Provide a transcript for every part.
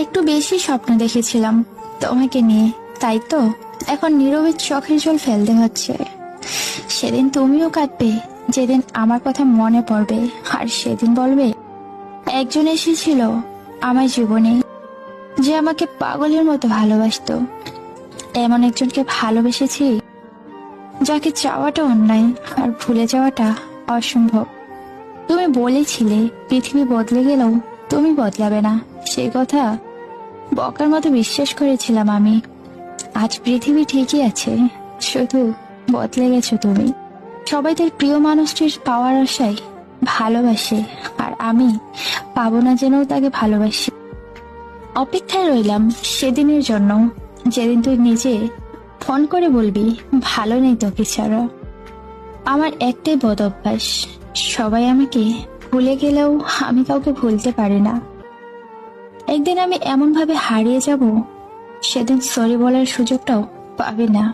একটু বেশি স্বপ্ন দেখেছিলাম তোমাকে নিয়ে, তাই তো এখন নীরবে চোখের জল ফেলতে হচ্ছে। সেদিন তুমিও কাঁদবে যেদিন আমার কথা মনে পড়বে, আর সেদিন বলবে একজন এসেছিল আমার জীবনে যে আমাকে পাগলের মতো ভালোবাসতো। এমন একজনকে ভালোবেসেছি যাকে চাওয়াটা অন্যায় আর ভুলে যাওয়াটা অসম্ভব। তুমি বলেছিলে পৃথিবী বদলে গেলেও তুমি বদলাবে না, সেই কথা বকার মতো বিশ্বাস করেছিলাম আমি। আজ পৃথিবী ঠিকই আছে, শুধু বদলে গেছো তুমি। সবাই তার প্রিয় মানুষটির পাওয়ার আশায় ভালোবাসে, আর আমি পাবো না যেন তাকে ভালোবাসি। অপেক্ষায় রইলাম সেদিনের জন্য, যেদিন তুই নিজে ফোন করে বলবি ভালো নেই তোকে ছাড়া। আমার একটাই বদ অভ্যাস, সবাই আমাকে ভুলে গেলেও আমি কাউকে ভুলতে পারি না। একদিন আমি এমন ভাবে হারিয়ে যাব, সেদিন সরি বলার সুযোগটাও পাবে না।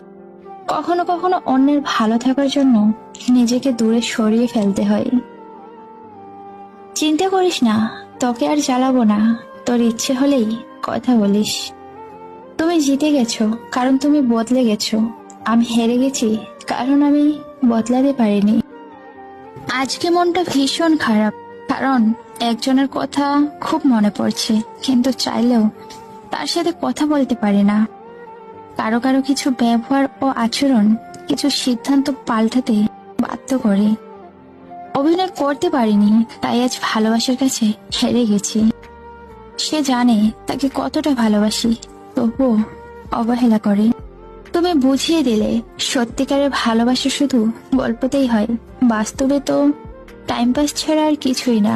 কখনো কখনো অন্যের ভালো থাকার জন্য নিজেকে দূরে সরিয়ে ফেলতে হয়। চিন্তা করিস না, তোকে আর জ্বালাবো না। তোর ইচ্ছে হলেই কথা বলিস। তুমি জিতে গেছো কারণ তুমি বদলে গেছো, আমি হেরে গেছি কারণ আমি বদলাতে পারিনি। আজকে মনটা ভীষণ খারাপ, কারণ একজনের কথা খুব মনে পড়ছে, কিন্তু চাইলেও তার সাথে কথা বলতে পারি না। কারো কারো কিছু ব্যবহার ও আচরণ কিছু সিদ্ধান্ত পাল্টাতে বাধ্য করে। অভিনয় করতে পারিনি, তাই আজ ভালোবাসার কাছে হেরে গেছি। সে জানে তাকে কতটা ভালোবাসি, তবুও অবহেলা করে। তুমি বুঝিয়ে দিলে সত্যিকারের ভালোবাসা শুধু গল্পতেই হয়, বাস্তবে তো টাইম পাস ছাড়া আর কিছুই না।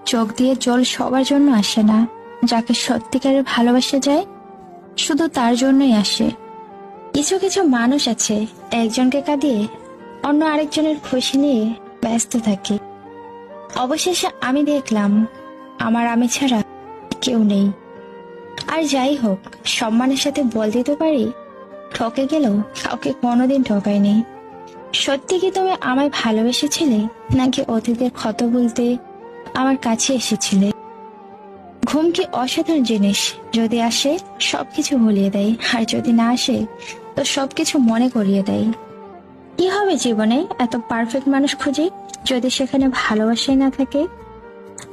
চোখ দিয়ে জল সবার জন্য আসে না, যাকে সত্যিকারের ভালোবাসা যায় শুধু তার জন্যই আসে। কিছু কিছু মানুষ আছে একজনকে কাঁদিয়ে অন্য আরেকজনের খুশি নিয়ে ব্যস্ত থাকে। অবশেষে আমি দেখলাম আমার আমি ছাড়া কেউ নেই। আর যাই হোক, সম্মানের সাথে বল দিতে পারি ঠকে গেলেও কাউকে কোনোদিন ঠকাইনি। সত্যি কি তুমি আমায় ভালোবেসেছিলে, নাকি অতীতের ক্ষত বলতে আমার কাছে এসেছিলে? ঘুম কি অসাধারণ জিনিস, যদি আসে সবকিছু ভুলিয়ে দেয়, আর যদি না আসে তো সবকিছু মনে করিয়ে দেয়। কি হবে জীবনে এত পারফেক্ট মানুষ খুঁজে, যদি সেখানে ভালোবাসাই না থাকে?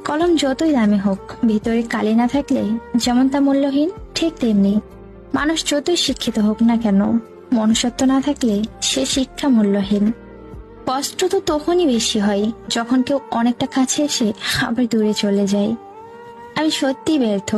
কলম যতই দামি হোক, ভিতরে কালি না থাকলে যেমন তা মূল্যহীন, ঠিক তেমনি মানুষ যতই শিক্ষিত হোক না কেন, মনুষ্যত্ব না থাকলে সে শিক্ষা মূল্যহীন। কষ্ট তো তখনই বেশি হয় যখন কেউ অনেকটা কাছে এসে আবার দূরে চলে যায়। আমি সত্যি ব্যর্থ।